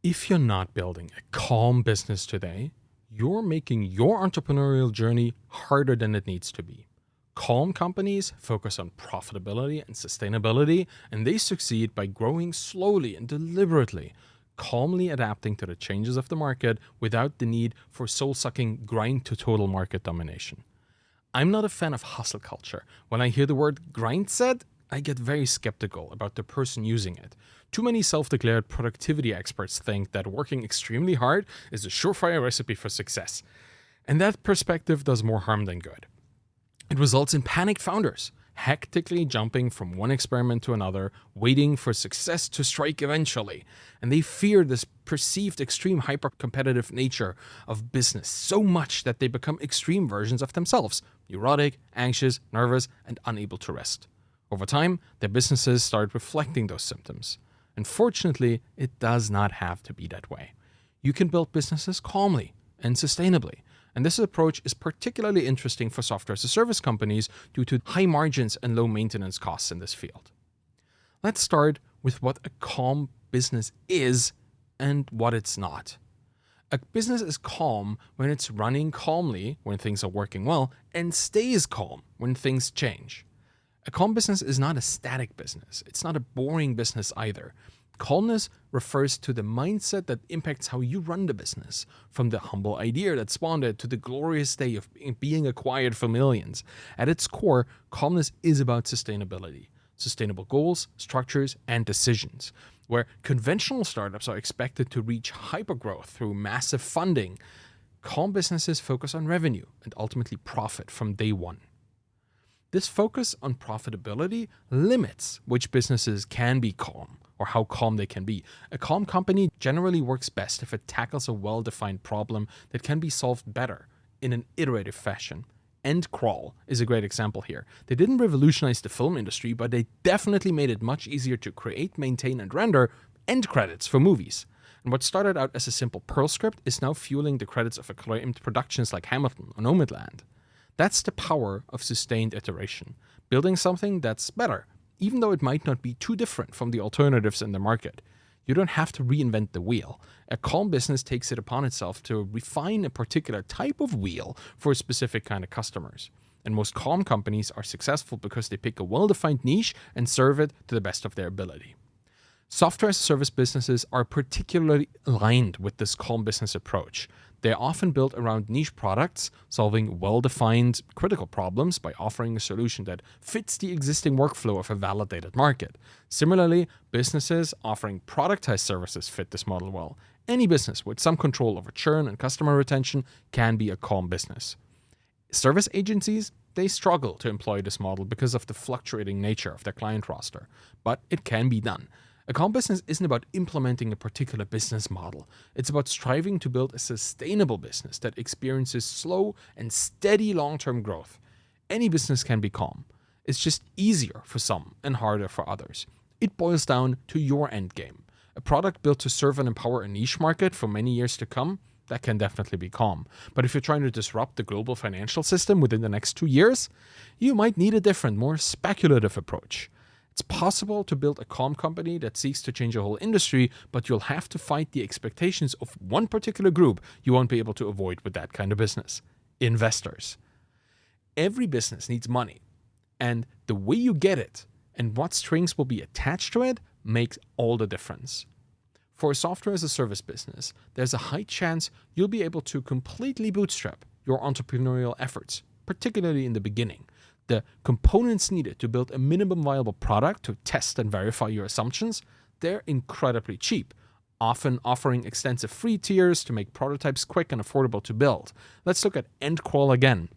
If you're not building a calm business today, you're making your entrepreneurial journey harder than it needs to be. Calm companies focus on profitability and sustainability, and they succeed by growing slowly and deliberately, calmly adapting to the changes of the market without the need for soul-sucking grind to total market domination. I'm not a fan of hustle culture. When I hear the word grind said, I get very skeptical about the person using it. Too many self-declared productivity experts think that working extremely hard is a surefire recipe for success. And that perspective does more harm than good. It results in panicked founders, hectically jumping from one experiment to another, waiting for success to strike eventually. And they fear this perceived extreme hyper-competitive nature of business so much that they become extreme versions of themselves, neurotic, anxious, nervous, and unable to rest. Over time, their businesses start reflecting those symptoms. Unfortunately, it does not have to be that way. You can build businesses calmly and sustainably. And this approach is particularly interesting for software as a service companies due to high margins and low maintenance costs in this field. Let's start with what a calm business is and what it's not. A business is calm when it's running calmly, when things are working well, and stays calm when things change. A calm business is not a static business. It's not a boring business either. Calmness refers to the mindset that impacts how you run the business, from the humble idea that spawned it to the glorious day of being acquired for millions. At its core, calmness is about sustainability, sustainable goals, structures, and decisions. Where conventional startups are expected to reach hypergrowth through massive funding, calm businesses focus on revenue and ultimately profit from day one. This focus on profitability limits which businesses can be calm or how calm they can be. A calm company generally works best if it tackles a well-defined problem that can be solved better in an iterative fashion. Endcrawl is a great example here. They didn't revolutionize the film industry, but they definitely made it much easier to create, maintain, and render end credits for movies. And what started out as a simple Perl script is now fueling the credits of acclaimed productions like Hamilton or Nomadland. That's the power of sustained iteration, building something that's better, even though it might not be too different from the alternatives in the market. You don't have to reinvent the wheel. A calm business takes it upon itself to refine a particular type of wheel for a specific kind of customers. And most calm companies are successful because they pick a well-defined niche and serve it to the best of their ability. Software as a service businesses are particularly aligned with this calm business approach. They are often built around niche products, solving well-defined critical problems by offering a solution that fits the existing workflow of a validated market. Similarly, businesses offering productized services fit this model well. Any business with some control over churn and customer retention can be a calm business. Service agencies, they struggle to employ this model because of the fluctuating nature of their client roster, but it can be done. A calm business isn't about implementing a particular business model. It's about striving to build a sustainable business that experiences slow and steady long-term growth. Any business can be calm. It's just easier for some and harder for others. It boils down to your end game. A product built to serve and empower a niche market for many years to come, that can definitely be calm. But if you're trying to disrupt the global financial system within the next 2 years, you might need a different, more speculative approach. It's possible to build a calm company that seeks to change a whole industry, but you'll have to fight the expectations of one particular group you won't be able to avoid with that kind of business: investors. Every business needs money, and the way you get it and what strings will be attached to it makes all the difference. For a software as a service business, there's a high chance you'll be able to completely bootstrap your entrepreneurial efforts, particularly in the beginning. The components needed to build a minimum viable product to test and verify your assumptions, they're incredibly cheap, often offering extensive free tiers to make prototypes quick and affordable to build. Let's look at Endcrawl again.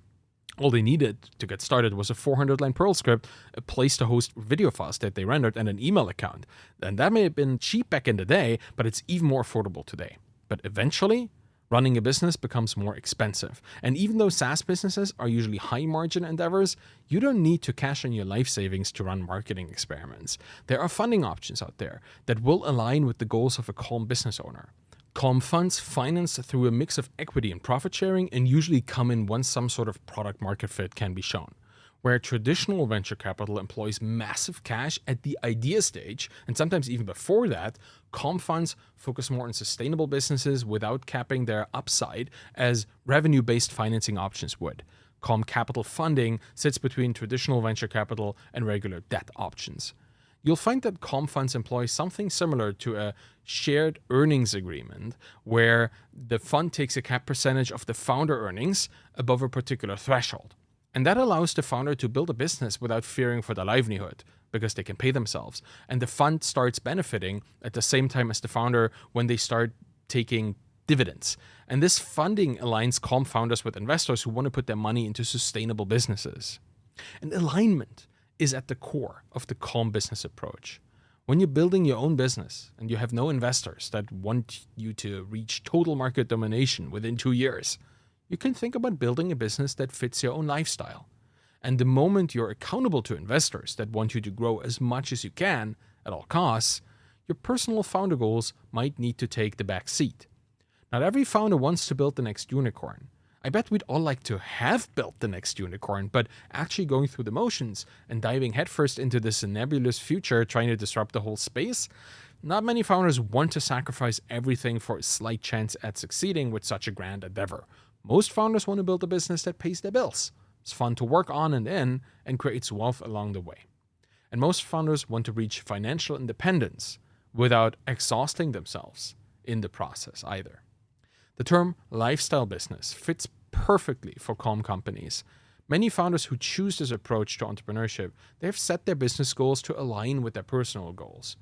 All they needed to get started was a 400-line Perl script, a place to host video files that they rendered, and an email account. And that may have been cheap back in the day, but it's even more affordable today. But eventually, running a business becomes more expensive. And even though SaaS businesses are usually high-margin endeavors, you don't need to cash in your life savings to run marketing experiments. There are funding options out there that will align with the goals of a calm business owner. Calm funds finance through a mix of equity and profit sharing and usually come in once some sort of product market fit can be shown. Where traditional venture capital employs massive cash at the idea stage, and sometimes even before that, calm funds focus more on sustainable businesses without capping their upside as revenue-based financing options would. Calm capital funding sits between traditional venture capital and regular debt options. You'll find that calm funds employ something similar to a shared earnings agreement, where the fund takes a cap percentage of the founder earnings above a particular threshold. And that allows the founder to build a business without fearing for their livelihood, because they can pay themselves. And the fund starts benefiting at the same time as the founder when they start taking dividends. And this funding aligns calm founders with investors who want to put their money into sustainable businesses. And alignment is at the core of the calm business approach. When you're building your own business and you have no investors that want you to reach total market domination within 2 years, you can think about building a business that fits your own lifestyle. And the moment you're accountable to investors that want you to grow as much as you can at all costs, your personal founder goals might need to take the back seat. Not every founder wants to build the next unicorn. I bet we'd all like to have built the next unicorn, but actually going through the motions and diving headfirst into this nebulous future trying to disrupt the whole space, not many founders want to sacrifice everything for a slight chance at succeeding with such a grand endeavor. Most founders want to build a business that pays their bills, is fun to work on and in, and creates wealth along the way. And most founders want to reach financial independence without exhausting themselves in the process either. The term lifestyle business fits perfectly for calm companies. Many founders who choose this approach to entrepreneurship, they have set their business goals to align with their personal goals.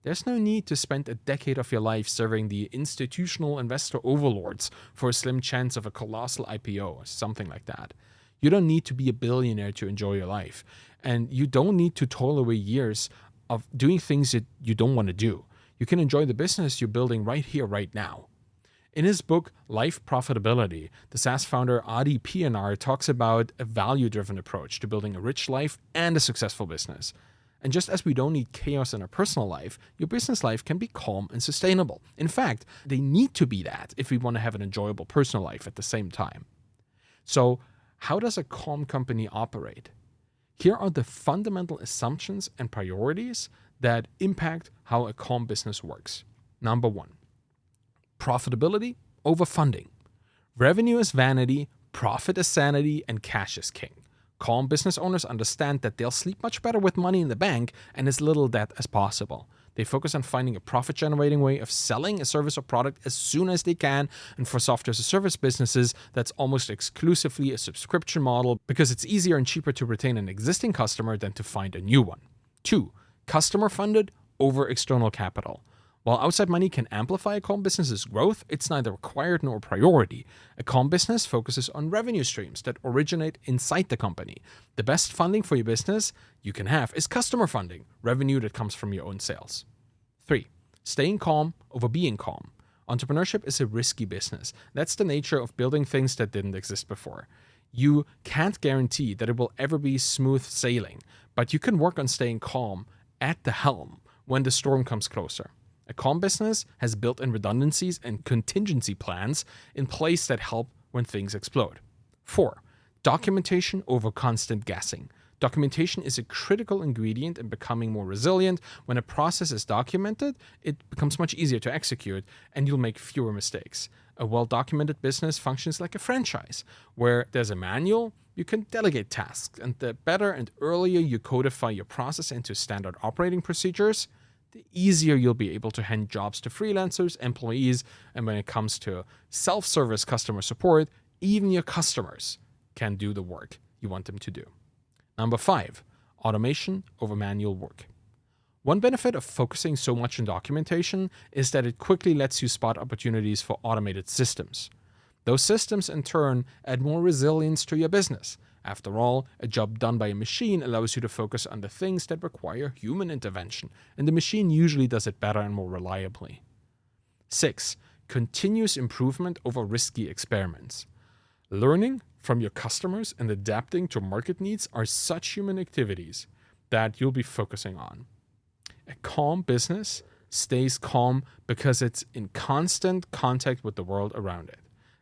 There's no need to spend a decade of your life serving the institutional investor overlords for a slim chance of a colossal IPO or something like that. You don't need to be a billionaire to enjoy your life. And you don't need to toil away years of doing things that you don't want to do. You can enjoy the business you're building right here, right now. In his book, Life Profitability, the SaaS founder Adi P&R talks about a value-driven approach to building a rich life and a successful business. And just as we don't need chaos in our personal life, your business life can be calm and sustainable. In fact, they need to be that if we want to have an enjoyable personal life at the same time. So, how does a calm company operate? Here are the fundamental assumptions and priorities that impact how a calm business works. Number 1, profitability over funding. Revenue is vanity, profit is sanity, and cash is king. Calm business owners understand that they'll sleep much better with money in the bank and as little debt as possible. They focus on finding a profit-generating way of selling a service or product as soon as they can, and for software-as-a-service businesses, that's almost exclusively a subscription model because it's easier and cheaper to retain an existing customer than to find a new one. 2, customer-funded over external capital. While outside money can amplify a calm business's growth, it's neither required nor a priority. A calm business focuses on revenue streams that originate inside the company. The best funding for your business you can have is customer funding, revenue that comes from your own sales. 3, staying calm over being calm. Entrepreneurship is a risky business. That's the nature of building things that didn't exist before. You can't guarantee that it will ever be smooth sailing, but you can work on staying calm at the helm when the storm comes closer. A calm business has built-in redundancies and contingency plans in place that help when things explode. 4, documentation over constant guessing. Documentation is a critical ingredient in becoming more resilient. When a process is documented, it becomes much easier to execute, and you'll make fewer mistakes. A well-documented business functions like a franchise, where there's a manual, you can delegate tasks, and the better and earlier you codify your process into standard operating procedures, the easier you'll be able to hand jobs to freelancers, employees, and when it comes to self-service customer support, even your customers can do the work you want them to do. Number 5, automation over manual work. One benefit of focusing so much on documentation is that it quickly lets you spot opportunities for automated systems. Those systems, in turn, add more resilience to your business. After all, a job done by a machine allows you to focus on the things that require human intervention, and the machine usually does it better and more reliably. 6, continuous improvement over risky experiments. Learning from your customers and adapting to market needs are such human activities that you'll be focusing on. A calm business stays calm because it's in constant contact with the world around it.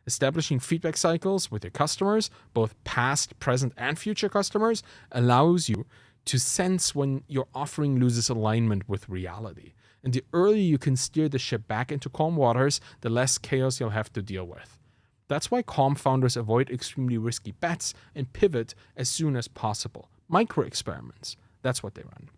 Establishing feedback cycles with your customers, both past, present, and future customers, allows you to sense when your offering loses alignment with reality. And the earlier you can steer the ship back into calm waters, the less chaos you'll have to deal with. That's why calm founders avoid extremely risky bets and pivot as soon as possible. Micro experiments, that's what they run.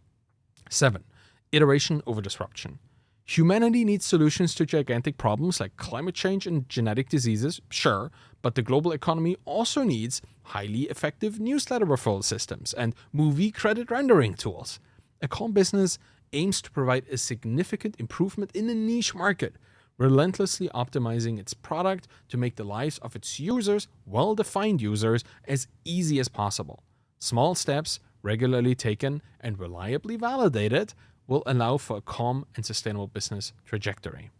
7. Iteration over disruption. Humanity needs solutions to gigantic problems like climate change and genetic diseases, sure, but the global economy also needs highly effective newsletter referral systems and movie credit rendering tools. A calm business aims to provide a significant improvement in a niche market, relentlessly optimizing its product to make the lives of its users, well-defined users, as easy as possible. Small steps, regularly taken and reliably validated, will allow for a calm and sustainable business trajectory.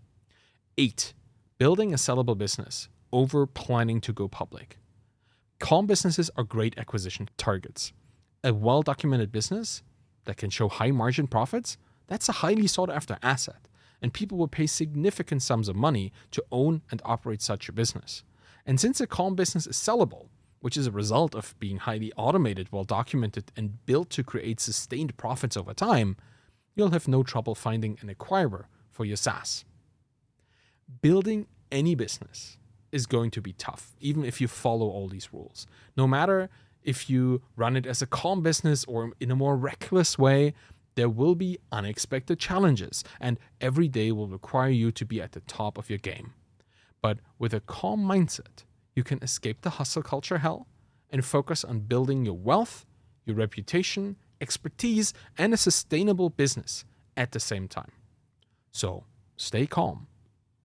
8. Building a sellable business over planning to go public. Calm businesses are great acquisition targets. A well-documented business that can show high margin profits, that's a highly sought-after asset, and people will pay significant sums of money to own and operate such a business. And since a calm business is sellable, which is a result of being highly automated, well-documented, and built to create sustained profits over time, you'll have no trouble finding an acquirer for your SaaS. Building any business is going to be tough, even if you follow all these rules. No matter if you run it as a calm business or in a more reckless way, there will be unexpected challenges, and every day will require you to be at the top of your game. But with a calm mindset, you can escape the hustle culture hell and focus on building your wealth, your reputation, expertise, and a sustainable business at the same time. So stay calm